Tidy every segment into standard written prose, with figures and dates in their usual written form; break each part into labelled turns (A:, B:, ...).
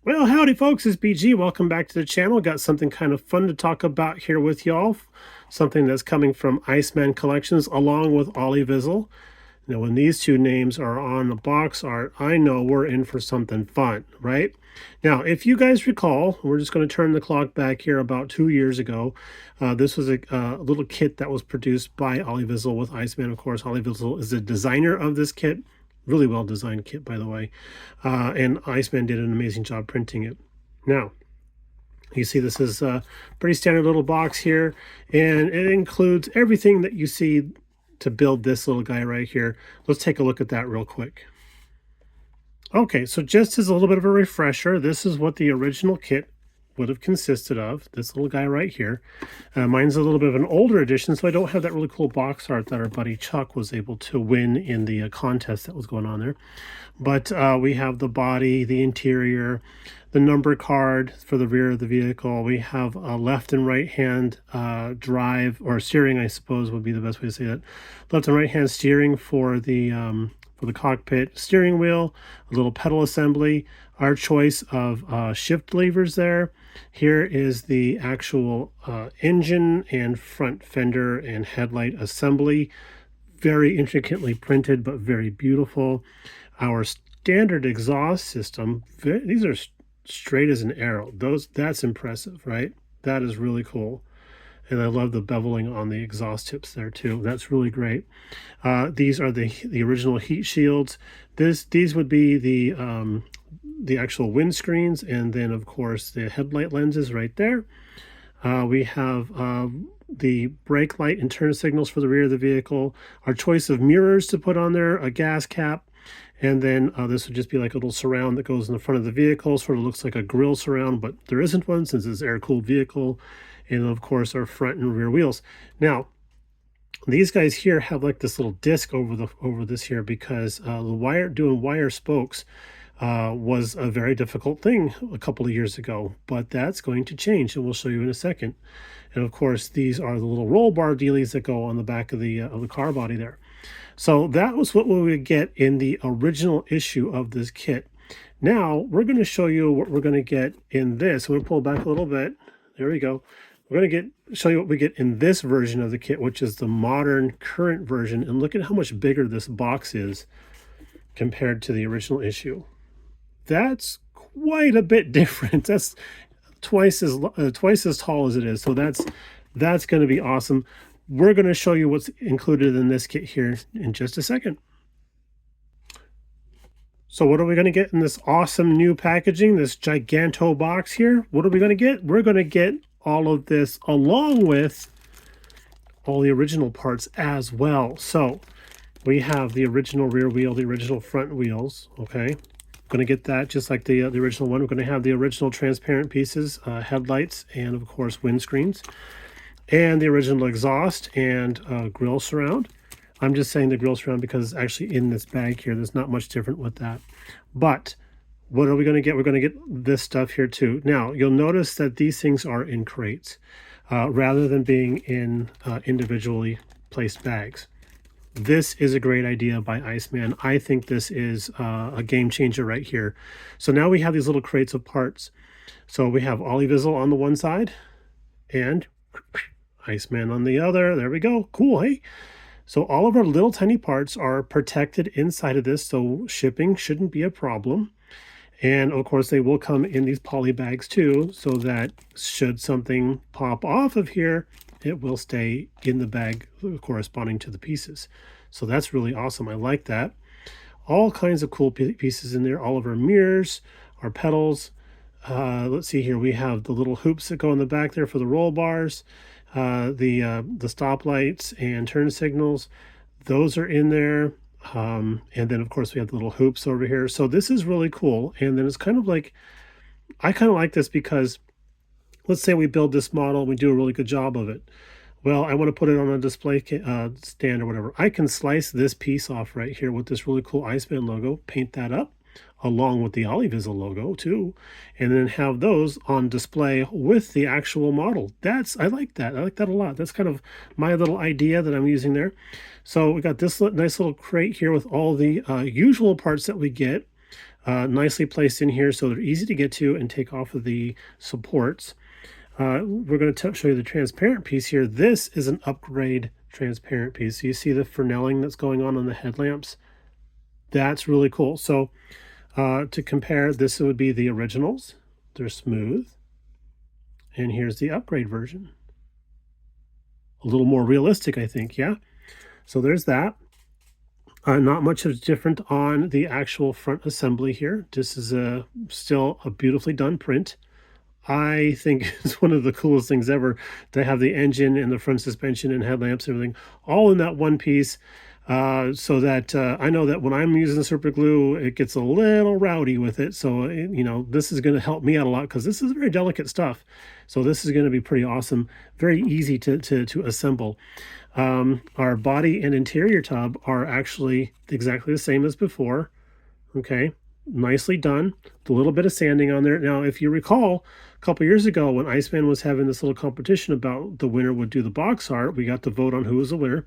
A: Well, howdy folks, it's BG. Welcome back to the channel. Got something kind of fun to talk about here with y'all. Something that's coming from Iceman Collections along with OliVizzle. Now, when these two names are on the box art, I know we're in for something fun, right? Now, if you guys recall, we're just going to turn the clock back here about 2 years ago. This was a little kit that was produced by OliVizzle with Iceman. Of course, OliVizzle is the designer of this kit. Really well designed kit, by the way. And Iceman did an amazing job printing it. Now, you see this is a pretty standard little box here, and it includes everything that you see to build this little guy right here. Let's take a look at that real quick. Okay, so just as a little bit of a refresher, this is what the original kit would have consisted of, this little guy right here. Mine's a little bit of an older edition, so I don't have that really cool box art that our buddy Chuck was able to win in the contest that was going on there. But we have the body, the interior, the number card for the rear of the vehicle. We have a left and right hand drive, or steering, I suppose would be the best way to say that. Left and right hand steering for the cockpit, steering wheel, a little pedal assembly, our choice of shift levers there. Here is the actual engine and front fender and headlight assembly. Very intricately printed, but very beautiful. Our standard exhaust system, these are straight as an arrow. That's impressive, right? That is really cool. And I love the beveling on the exhaust tips there too. That's really great. These are the original heat shields. These would be the actual windscreens, and then of course the headlight lenses right there. We have the brake light and turn signals for the rear of the vehicle. Our choice of mirrors to put on there, a gas cap, and then this would just be like a little surround that goes in the front of the vehicle. Sort of looks like a grill surround, but there isn't one since it's an air-cooled vehicle. And of course our front and rear wheels. Now, these guys here have like this little disc over this here because doing wire spokes was a very difficult thing a couple of years ago, but that's going to change, and we'll show you in a second. And of course, these are the little roll bar dealies that go on the back of the car body there. So that was what we would get in the original issue of this kit. Now we're going to show you what we're going to get in this. I'm going to pull back a little bit. There we go. We're going to show you what we get in this version of the kit, which is the modern current version. And look at how much bigger this box is compared to the original issue. That's quite a bit different. That's twice as tall as it is. So that's going to be awesome. We're going to show you what's included in this kit here in just a second. So what are we going to get in this awesome new packaging, this giganto box here? What are we going to get? We're going to get all of this along with all the original parts as well. So we have the original rear wheel, the original front wheels. Okay, going to get that just like the original one. We're going to have the original transparent pieces, headlights, and of course windscreens, and the original exhaust and grill surround. I'm just saying the grill surround because it's actually in this bag here. There's not much different with that. But what are we going to get? We're going to get this stuff here too. Now, you'll notice that these things are in crates rather than being in individually placed bags. This is a great idea by Iceman. I think this is a game changer right here. So now we have these little crates of parts. So we have OliVizzle on the one side and Iceman on the other. There we go. Cool, hey? So all of our little tiny parts are protected inside of this, so shipping shouldn't be a problem. And of course, they will come in these poly bags too, so that should something pop off of here, it will stay in the bag corresponding to the pieces. So that's really awesome. I like that. All kinds of cool pieces in there. All of our mirrors, our pedals. Let's see here. We have the little hoops that go in the back there for the roll bars. The stoplights and turn signals, those are in there. And then of course we have the little hoops over here. So this is really cool. And then it's kind of like, I kind of like this because let's say we build this model, we do a really good job of it. Well, I want to put it on a display stand or whatever. I can slice this piece off right here with this really cool Iceman logo, paint that up along with the OliVizzle logo too, and then have those on display with the actual model. I like that. I like that a lot. That's kind of my little idea that I'm using there. So we got this nice little crate here with all the usual parts that we get. nicely placed in here so they're easy to get to and take off of the supports. We're going to show you the transparent piece here. This is an upgrade transparent piece. So you see the fernelling that's going on the headlamps. That's really cool. So to compare, this would be the originals. They're smooth. And here's the upgrade version. A little more realistic, I think, yeah? So there's that. Not much is different on the actual front assembly here. This is still a beautifully done print. I think it's one of the coolest things ever to have the engine and the front suspension and headlamps and everything all in that one piece. So that I know that when I'm using super glue, it gets a little rowdy with it. So, you know, this is going to help me out a lot because this is very delicate stuff. So this is going to be pretty awesome. Very easy to assemble. Our body and interior tub are actually exactly the same as before. Okay, nicely done. A little bit of sanding on there. Now, if you recall, a couple years ago when Iceman was having this little competition about the winner would do the box art, we got to vote on who was the winner.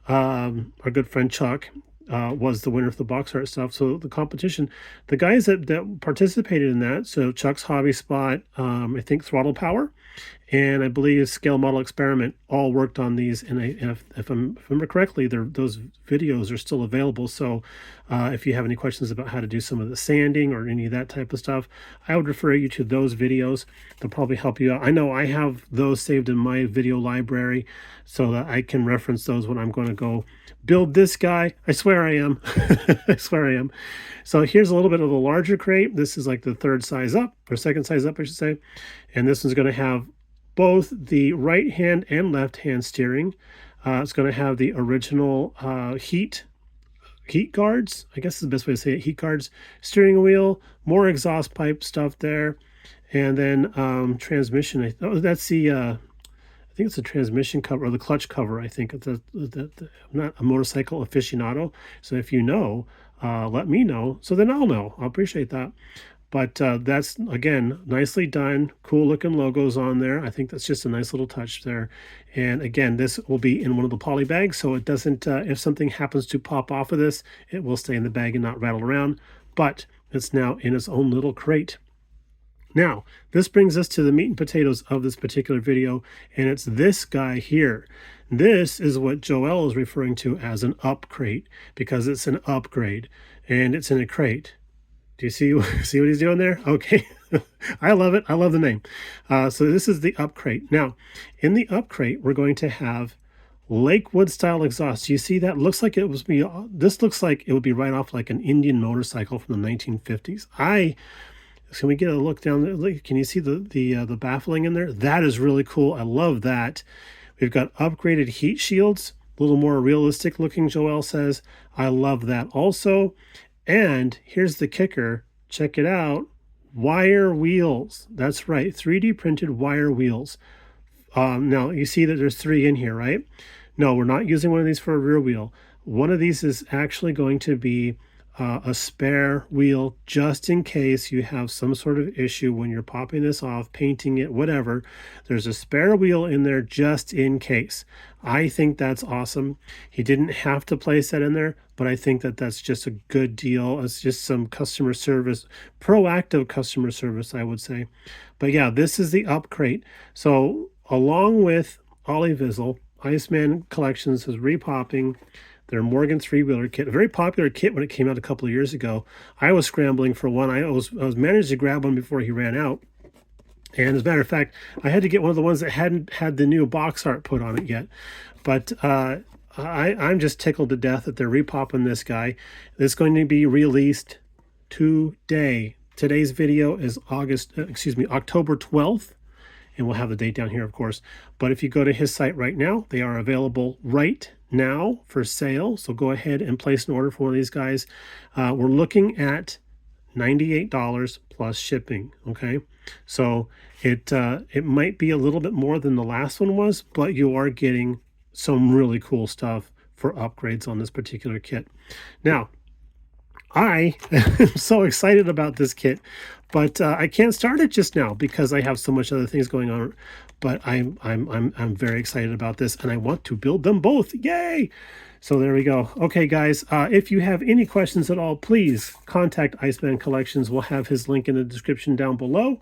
A: Our good friend Chuck was the winner of the box art stuff. So the competition, the guys that participated in that, so Chuck's Hobby Spot, I think Throttle Power, and I believe Scale Model Experiment all worked on these. And if I remember correctly, those videos are still available. So if you have any questions about how to do some of the sanding or any of that type of stuff, I would refer you to those videos. They'll probably help you out. I know I have those saved in my video library so that I can reference those when I'm going to go build this guy. I swear I am. I swear I am. So here's a little bit of a larger crate. This is like the third size up, or second size up, I should say. And this one's going to have both the right hand and left hand steering. It's going to have the original heat guards, I guess is the best way to say it, heat guards, steering wheel, more exhaust pipe stuff there, and then transmission. That's the I think it's the transmission cover or the clutch cover. I think I'm not a motorcycle aficionado, so if you know, let me know, so then I'll know. I'll appreciate that. But that's, again, nicely done. Cool looking logos on there. I think that's just a nice little touch there. And again, this will be in one of the poly bags, so it doesn't, if something happens to pop off of this, it will stay in the bag and not rattle around. But it's now in its own little crate. Now, this brings us to the meat and potatoes of this particular video, and it's this guy here. This is what Joel is referring to as an up crate, because it's an upgrade, and it's in a crate. Do you see what he's doing there? Okay. I love it. I love the name. So this is the up crate. Now, in the up crate, we're going to have Lakewood style exhaust. You see that? This looks like it would be right off like an Indian motorcycle from the 1950s. Can we get a look down there? Can you see the baffling in there? That is really cool. I love that. We've got upgraded heat shields, a little more realistic looking, Joel says. I love that also. And here's the kicker. Check it out. Wire wheels. That's right. 3D printed wire wheels. Now, you see that there's 3 in here, right? No, we're not using one of these for a rear wheel. One of these is actually going to be a spare wheel just in case you have some sort of issue when you're popping this off, painting it, whatever. There's a spare wheel in there just in case. I think that's awesome. He didn't have to place that in there, but I think that that's just a good deal. It's just some customer service, proactive customer service, I would say. But yeah, this is the up crate. So along with OliVizzle, Iceman Collections is repopping their Morgan 3-wheeler kit, a very popular kit when it came out a couple of years ago. I was scrambling for one. I was managed to grab one before he ran out. And as a matter of fact, I had to get one of the ones that hadn't had the new box art put on it yet. But I'm just tickled to death that they're repopping this guy. It's going to be released today. Today's video is October 12th. And we'll have the date down here, of course. But if you go to his site right now, they are available right now for sale. So go ahead and place an order for one of these guys. We're looking at $98 plus shipping. Okay, so it might be a little bit more than the last one was, but you are getting some really cool stuff for upgrades on this particular kit. Now, I am so excited about this kit, but I can't start it just now because I have so much other things going on. But I'm very excited about this, and I want to build them both. Yay! So there we go. Okay, guys, if you have any questions at all, please contact Iceman Collections. We'll have his link in the description down below.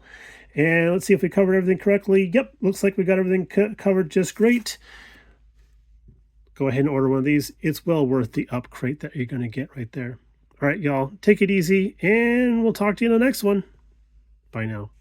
A: And let's see if we covered everything correctly. Yep, looks like we got everything covered just great. Go ahead and order one of these. It's well worth the UPCRATE that you're going to get right there. All right, y'all, take it easy, and we'll talk to you in the next one. Bye now.